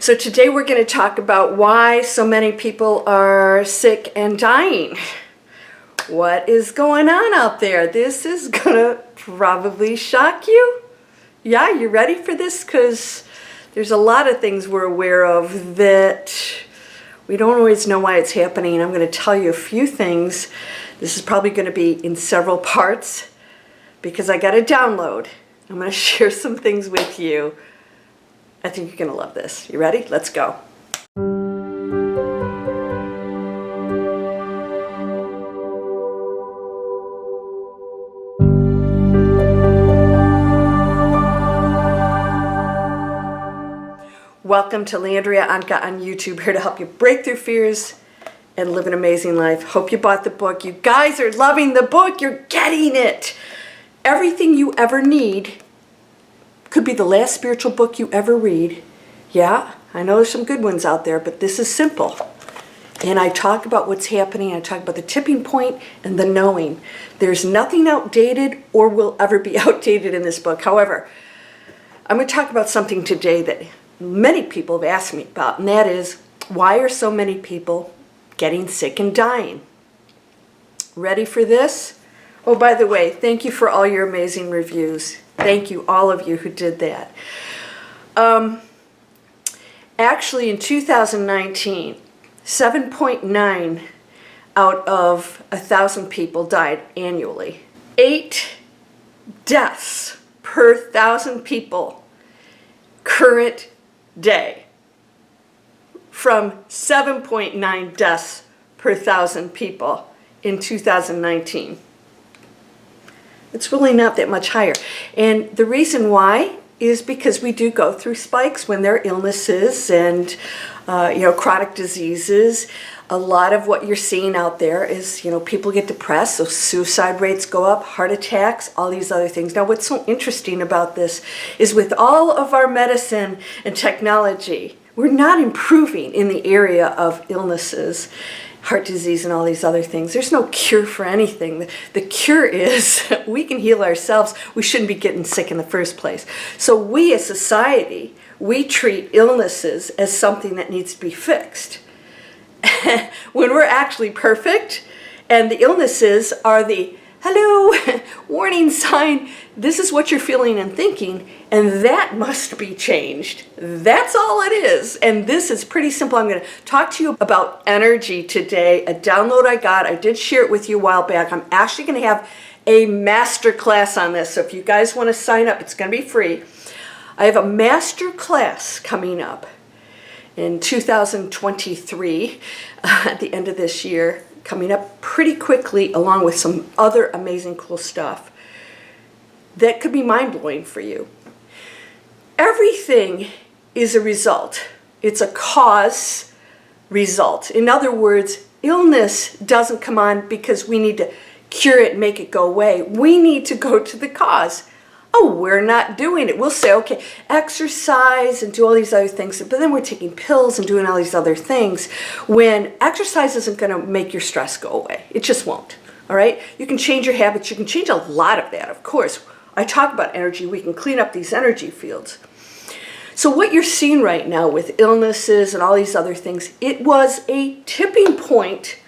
So today we're going to talk about why so many people are sick and dying. What is going on out there? This is going to probably shock you. Yeah, you ready for this? Because there's a lot of things we're aware of that we don't always know why it's happening. I'm going to tell you a few things. This is probably going to be in several parts because I got a download. I'm going to share some things with you. I think you're going to love this. You ready? Let's go. Welcome to Landria, Onkka on YouTube, here to help you break through fears and live an amazing life. Hope you bought the book. You guys are loving the book. You're getting it. Everything you ever need could be the last spiritual book you ever read. Yeah, I know there's some good ones out there, but this is simple. And I talk about what's happening. I talk about the tipping point and the knowing. There's nothing outdated or will ever be outdated in this book. However, I'm going to talk about something today that many people have asked me about, and that is, why are so many people getting sick and dying? Ready for this? Oh, by the way, thank you for all your amazing reviews. Thank you, all of you who did that. Actually, in 2019, 7.9 out of 1,000 people died annually. 8 deaths per 1,000 people current day, from 7.9 deaths per 1,000 people in 2019. It's really not that much higher. And the reason why is because we do go through spikes when there are illnesses and chronic diseases. A lot of what you're seeing out there is, people get depressed, so suicide rates go up, heart attacks, all these other things. Now, what's so interesting about this is with all of our medicine and technology, we're not improving in the area of illnesses, heart disease, and all these other things. There's no cure for anything. The cure is we can heal ourselves. We shouldn't be getting sick in the first place. So we as society, we treat illnesses as something that needs to be fixed. When we're actually perfect, and the illnesses are the hello warning sign, this is what you're feeling and thinking, and that must be changed. That's all it is. And this is pretty simple. I'm going to talk to you about energy today, a download I got. I did share it with you a while back. I'm actually going to have a master class on this, so if you guys want to sign up, it's going to be free. I have a master class coming up in 2023, at the end of this year, coming up pretty quickly, along with some other amazing cool stuff that could be mind-blowing for you. Everything is a result. It's a cause result. In other words, illness doesn't come on because we need to cure it and make it go away. We need to go to the cause. Oh, we're not doing it. We'll say, okay, exercise and do all these other things, but then we're taking pills and doing all these other things when exercise isn't going to make your stress go away. It just won't, all right? You can change your habits. You can change a lot of that, of course. I talk about energy. We can clean up these energy fields. So what you're seeing right now with illnesses and all these other things, it was a tipping point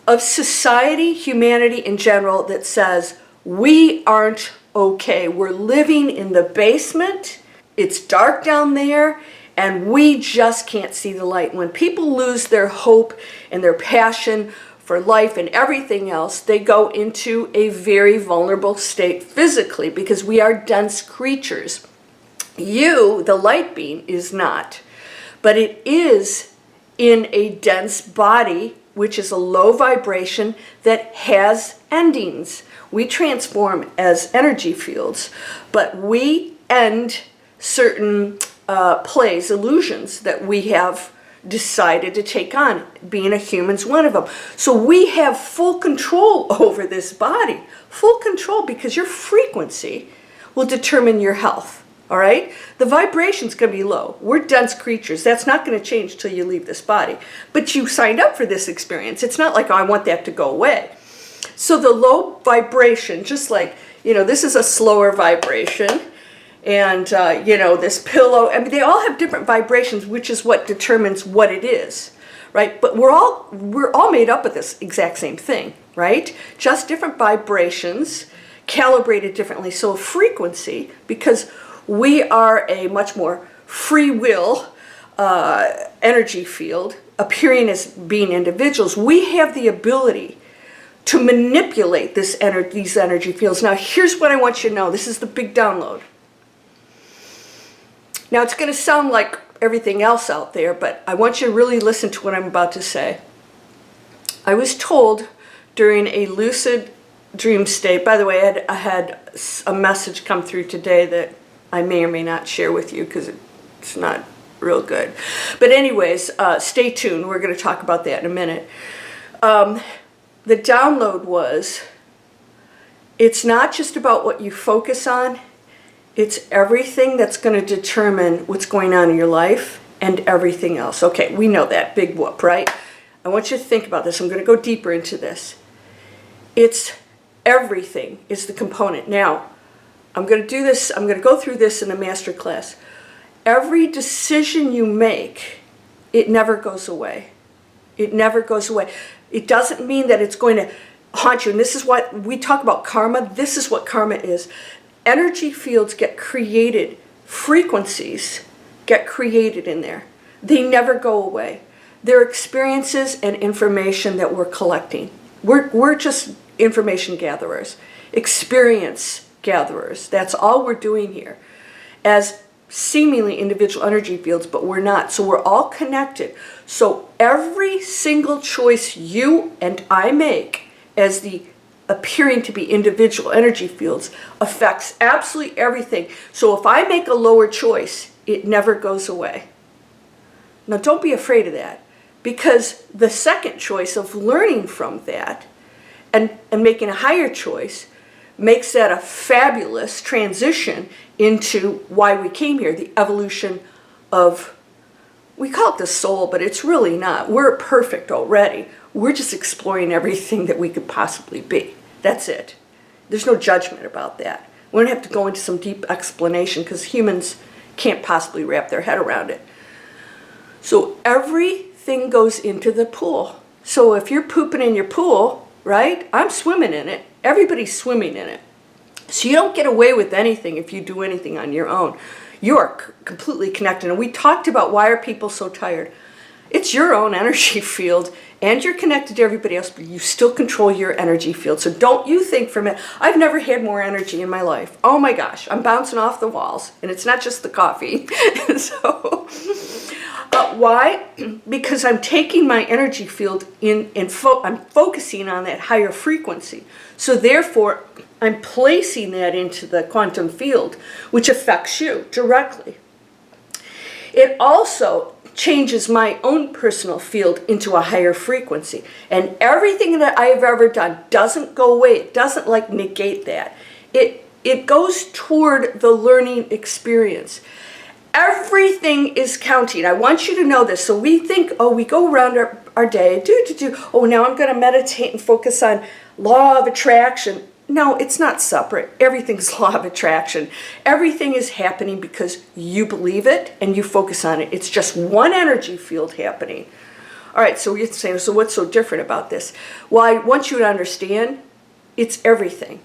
of society, humanity in general, that says we aren't okay. We're living in the basement. It's dark down there, and we just can't see the light. When people lose their hope and their passion for life and everything else, they go into a very vulnerable state physically, because we are dense creatures. You, the light being, is not, but it is in a dense body, which is a low vibration that has endings. We transform as energy fields, but we end certain plays, illusions that we have decided to take on. Being a human's one of them. So we have full control over this body. Full control, because your frequency will determine your health. All right? The vibration's going to be low. We're dense creatures. That's not going to change till you leave this body. But you signed up for this experience. It's not like, oh, I want that to go away. So the low vibration, just like, this is a slower vibration, and you know, this pillow. I mean, they all have different vibrations, which is what determines what it is, right? But we're all made up of this exact same thing, right? Just different vibrations calibrated differently. So frequency, because we are a much more free will energy field, appearing as being individuals, we have the ability to manipulate these energy fields. Now, here's what I want you to know. This is the big download. Now, it's going to sound like everything else out there, but I want you to really listen to what I'm about to say. I was told during a lucid dream state, by the way, I had a message come through today that I may or may not share with you because it's not real good. But anyways, stay tuned. We're going to talk about that in a minute. The download was, it's not just about what you focus on, it's everything that's going to determine what's going on in your life and everything else. Okay, we know that. Big whoop, right? I want you to think about this. I'm going to go deeper into this. It's everything is the component. Now, I'm going to do this. I'm going to go through this in a master class. Every decision you make, it never goes away. It never goes away. It doesn't mean that it's going to haunt you. And this is what we talk about karma. This is what karma is. Energy fields get created. Frequencies get created in there. They never go away. They're experiences and information that we're collecting. We're just information gatherers, experience gatherers. That's all we're doing here as seemingly individual energy fields, but we're not. So we're all connected. So every single choice you and I make as the appearing to be individual energy fields affects absolutely everything. So if I make a lower choice, it never goes away. Now don't be afraid of that, because the second choice of learning from that and making a higher choice makes that a fabulous transition into why we came here, the evolution of, we call it the soul, but it's really not. We're perfect already. We're just exploring everything that we could possibly be. That's it. There's no judgment about that. We don't have to go into some deep explanation because humans can't possibly wrap their head around it. So everything goes into the pool. So if you're pooping in your pool, right? I'm swimming in it. Everybody's swimming in it. So you don't get away with anything if you do anything on your own. You are completely connected. And we talked about why are people so tired. It's your own energy field, and you're connected to everybody else, but you still control your energy field. So don't you think for a minute, I've never had more energy in my life. Oh my gosh, I'm bouncing off the walls, and it's not just the coffee. So, why? Because I'm taking my energy field I'm focusing on that higher frequency. So therefore, I'm placing that into the quantum field, which affects you directly. It also changes my own personal field into a higher frequency. And everything that I have ever done doesn't go away. It doesn't like negate that. It goes toward the learning experience. Everything is counting. I want you to know this. So we think, oh, we go around our day, oh, now I'm going to meditate and focus on law of attraction. No, it's not separate. Everything's law of attraction. Everything is happening because you believe it and you focus on it. It's just one energy field happening. All right, so you're saying, so what's so different about this? Well, I want you to understand it's everything.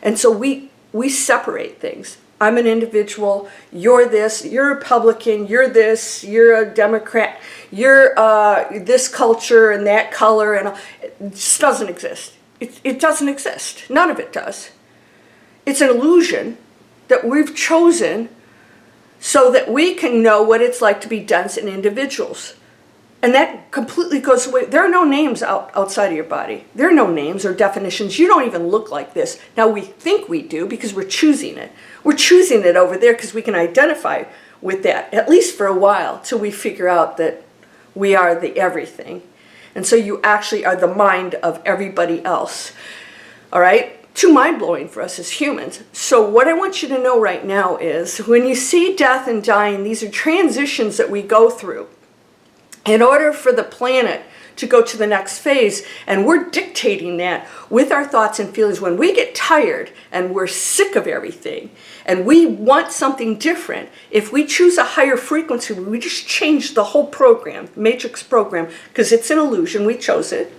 And so we separate things. I'm an individual, you're this, you're a Republican, you're this, you're a Democrat, you're this culture and that color, and it just doesn't exist. It doesn't exist. None of it does. It's an illusion that we've chosen so that we can know what it's like to be dense in individuals. And that completely goes away. There are no names outside of your body. There are no names or definitions. You don't even look like this. Now we think we do because we're choosing it. We're choosing it over there because we can identify with that, at least for a while, till we figure out that we are the everything. And so you actually are the mind of everybody else. All right? Too mind-blowing for us as humans. So what I want you to know right now is when you see death and dying, these are transitions that we go through. in order for the planet to go to the next phase, and we're dictating that with our thoughts and feelings. When we get tired and we're sick of everything and we want something different, if we choose a higher frequency, we just change the whole program, matrix program, because it's an illusion, we chose it.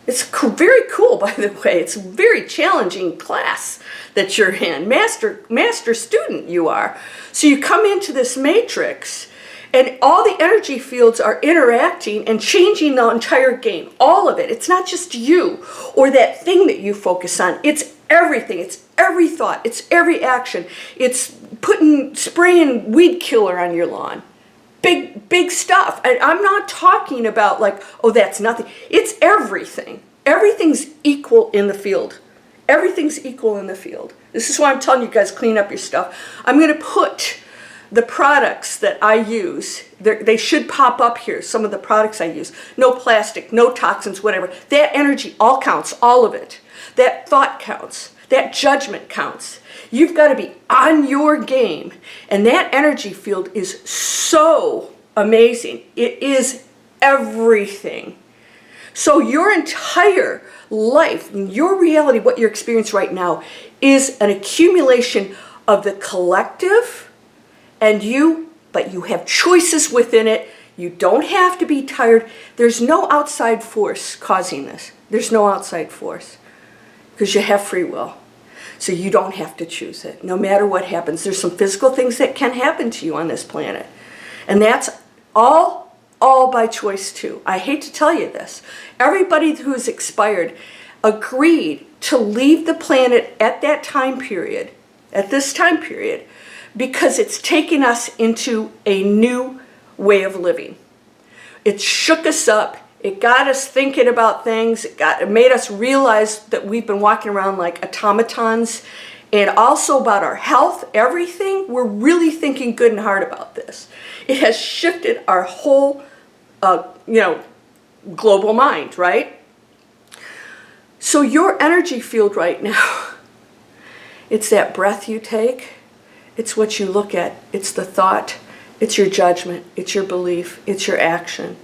It's very cool, by the way. It's a very challenging class that you're in. Master student you are. So you come into this matrix, and all the energy fields are interacting and changing the entire game. All of it. It's not just you or that thing that you focus on. It's everything. It's every thought. It's every action. It's spraying weed killer on your lawn. Big stuff. And I'm not talking about like, oh, that's nothing. It's everything. Everything's equal in the field. Everything's equal in the field. This is why I'm telling you guys, clean up your stuff. I'm going to put the products that I use, they should pop up here, some of the products I use. No plastic, no toxins, whatever. That energy all counts, all of it. That thought counts. That judgment counts. You've got to be on your game. And that energy field is so amazing. It is everything. So your entire life, your reality, what you're experiencing right now, is an accumulation of the collective and you, but you have choices within it. You don't have to be tired. There's no outside force causing this. There's no outside force because you have free will. So you don't have to choose it. No matter what happens, there's some physical things that can happen to you on this planet. And that's all by choice too. I hate to tell you this. Everybody who's expired agreed to leave the planet at that time period, at this time period, because it's taken us into a new way of living. It shook us up. It got us thinking about things. It made us realize that we've been walking around like automatons, and also about our health, everything. We're really thinking good and hard about this. It has shifted our whole, global mind, right? So your energy field right now, it's that breath you take. It's what you look at. It's the thought. It's your judgment. It's your belief. It's your action.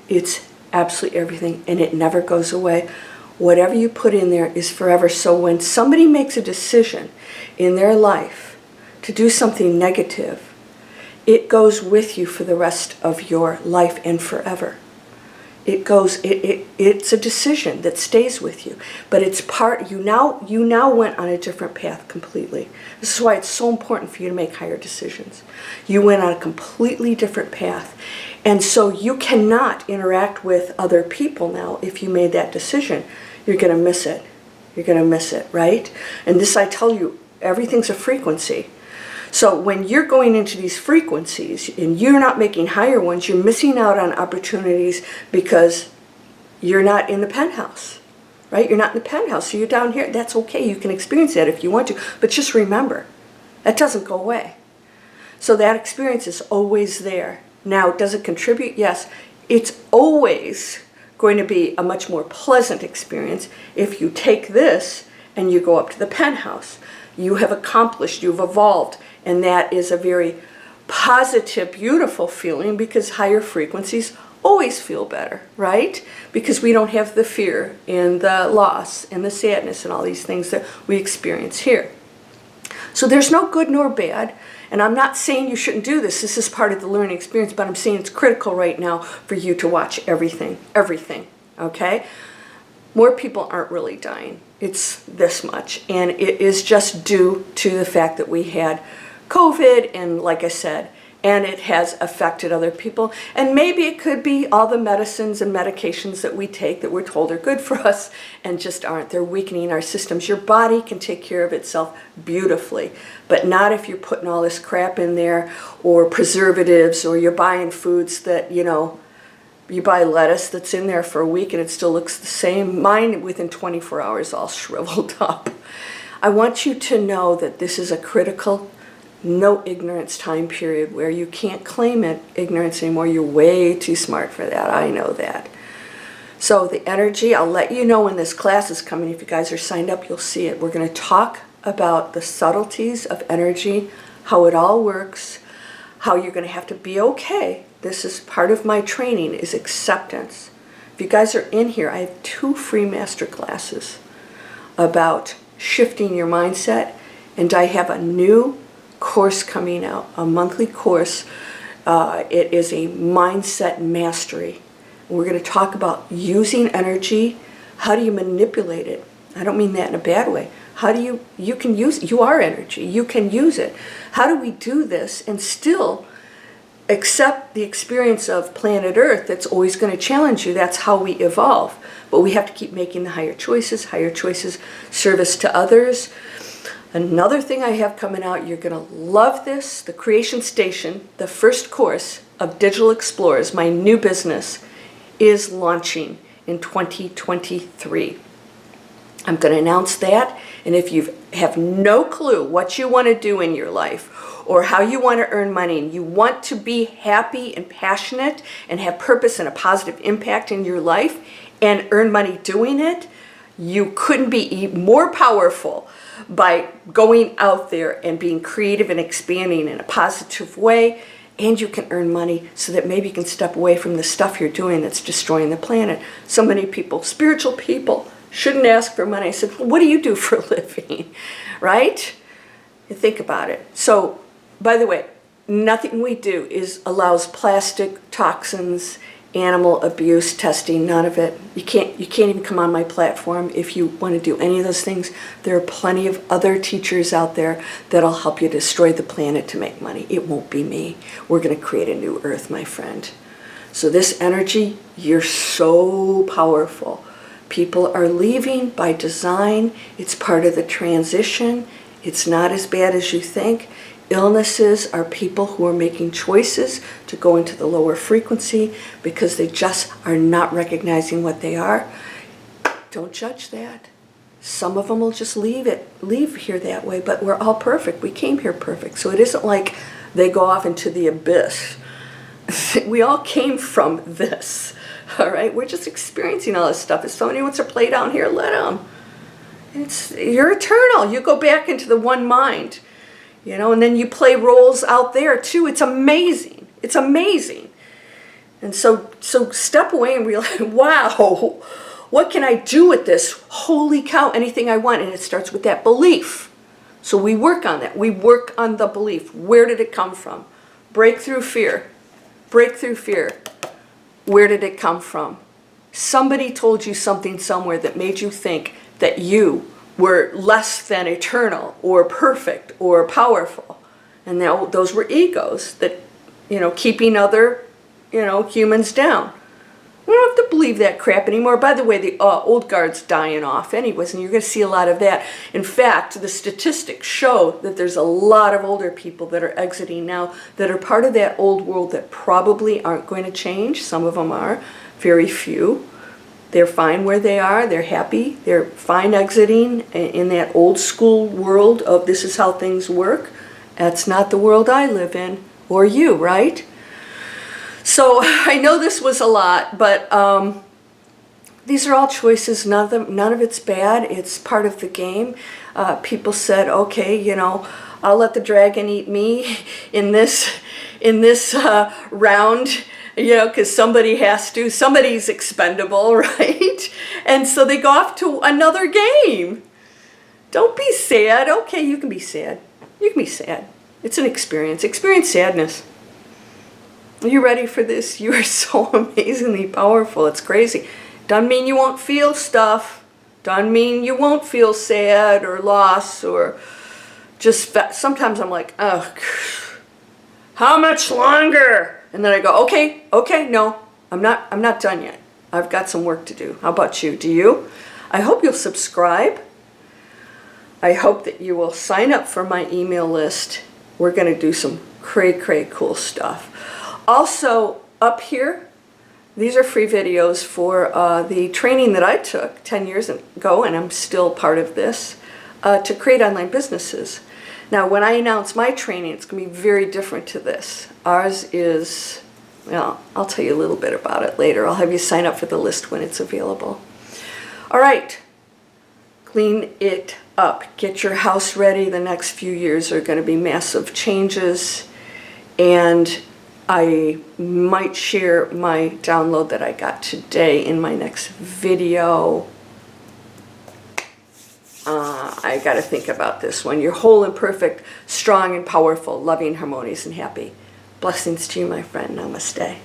It's absolutely everything, and it never goes away. Whatever you put in there is forever. So when somebody makes a decision in their life to do something negative, it goes with you for the rest of your life and forever. It's a decision that stays with you, but it's part, you now went on a different path completely. This is why it's so important for you to make higher decisions. You went on a completely different path. And so you cannot interact with other people now if you made that decision. You're going to miss it. You're going to miss it, right? And this, I tell you, everything's a frequency. So when you're going into these frequencies and you're not making higher ones, you're missing out on opportunities because you're not in the penthouse, right? You're not in the penthouse, so you're down here. That's okay. You can experience that if you want to. But just remember, that doesn't go away. So that experience is always there. Now, does it contribute? Yes. It's always going to be a much more pleasant experience if you take this and you go up to the penthouse. You have accomplished, you've evolved, and that is a very positive, beautiful feeling because higher frequencies always feel better, right? Because we don't have the fear and the loss and the sadness and all these things that we experience here. So there's no good nor bad, and I'm not saying you shouldn't do this. This is part of the learning experience, but I'm saying it's critical right now for you to watch everything, okay? More people aren't really dying. It's this much, and it is just due to the fact that we had COVID, and like I said, and it has affected other people. And maybe it could be all the medicines and medications that we take that we're told are good for us and just aren't. They're weakening our systems. Your body can take care of itself beautifully, but not if you're putting all this crap in there, or preservatives, or you're buying foods that, you buy lettuce that's in there for a week and it still looks the same. Mine within 24 hours all shriveled up. I want you to know that this is a critical, no ignorance time period where you can't claim ignorance anymore. You're way too smart for that. I know that. So the energy, I'll let you know when this class is coming. If you guys are signed up, you'll see it. We're going to talk about the subtleties of energy, how it all works, how you're going to have to be okay this is part of my training, is acceptance. If you guys are in here, I have 2 free master classes about shifting your mindset, and I have a new course coming out, a monthly course. It is a mindset mastery. We're going to talk about using energy. How do you manipulate it? I don't mean that in a bad way. How do you can use, you are energy, you can use it. How do we do this and still accept the experience of planet Earth that's always going to challenge you? That's how we evolve. But we have to keep making the higher choices, service to others. Another thing I have coming out, you're going to love this, the Creation Station, the first course of Digital Explorers, my new business, is launching in 2023. I'm going to announce that, and if you have no clue what you want to do in your life or how you want to earn money, and you want to be happy and passionate and have purpose and a positive impact in your life and earn money doing it, you couldn't be more powerful by going out there and being creative and expanding in a positive way. And you can earn money so that maybe you can step away from the stuff you're doing that's destroying the planet. So many people, spiritual people, shouldn't ask for money. I said, well, what do you do for a living? Right? You think about it. So, by the way, nothing we do allows plastic, toxins, animal abuse testing, none of it. You can't even come on my platform if you want to do any of those things. There are plenty of other teachers out there that'll help you destroy the planet to make money. It won't be me. We're going to create a new earth, my friend. So this energy, you're so powerful. People are leaving by design. It's part of the transition. It's not as bad as you think. Illnesses are people who are making choices to go into the lower frequency because they just are not recognizing what they are. Don't judge that. Some of them will just leave here that way, but we're all perfect. We came here perfect. So it isn't like they go off into the abyss. We all came from this, all right? We're just experiencing all this stuff. If somebody wants to play down here, let them. You're eternal. You go back into the one mind. You know, and then you play roles out there too. It's amazing. It's amazing. And so step away and realize, wow, what can I do with this? Holy cow, anything I want. And it starts with that belief. So we work on that. We work on the belief. Where did it come from? Break through fear. Break through fear. Where did it come from? Somebody told you something somewhere that made you think that you were less than eternal or perfect or powerful. And now those were egos that, keeping other, humans down. We don't have to believe that crap anymore. By the way, the old guard's dying off anyways, and you're going to see a lot of that. In fact, the statistics show that there's a lot of older people that are exiting now that are part of that old world that probably aren't going to change. Some of them are, very few. They're fine where they are. They're happy. They're fine exiting in that old school world of this is how things work. That's not the world I live in, or you, right? So I know this was a lot, but these are all choices. None of it's bad. It's part of the game. People said, okay, I'll let the dragon eat me in this round. Because somebody has to, somebody's expendable, right? And so they go off to another game. Don't be sad. Okay, you can be sad. You can be sad. It's an experience. Experience sadness. Are you ready for this? You are so amazingly powerful. It's crazy. Doesn't mean you won't feel stuff. Doesn't mean you won't feel sad or loss or just, sometimes I'm like, oh, how much longer? And then I go, okay, no, I'm not done yet. I've got some work to do. How about you? Do you? I hope you'll subscribe. I hope that you will sign up for my email list. We're going to do some cray cool stuff. Also, up here, these are free videos for the training that I took 10 years ago, and I'm still part of this, to create online businesses. Now, when I announce my training, it's going to be very different to this. Ours is, well, I'll tell you a little bit about it later. I'll have you sign up for the list when it's available. All right, clean it up. Get your house ready. The next few years are going to be massive changes. And I might share my download that I got today in my next video. I got to think about this one. You're whole and perfect, strong and powerful, loving, harmonious, and happy. Blessings to you, my friend. Namaste.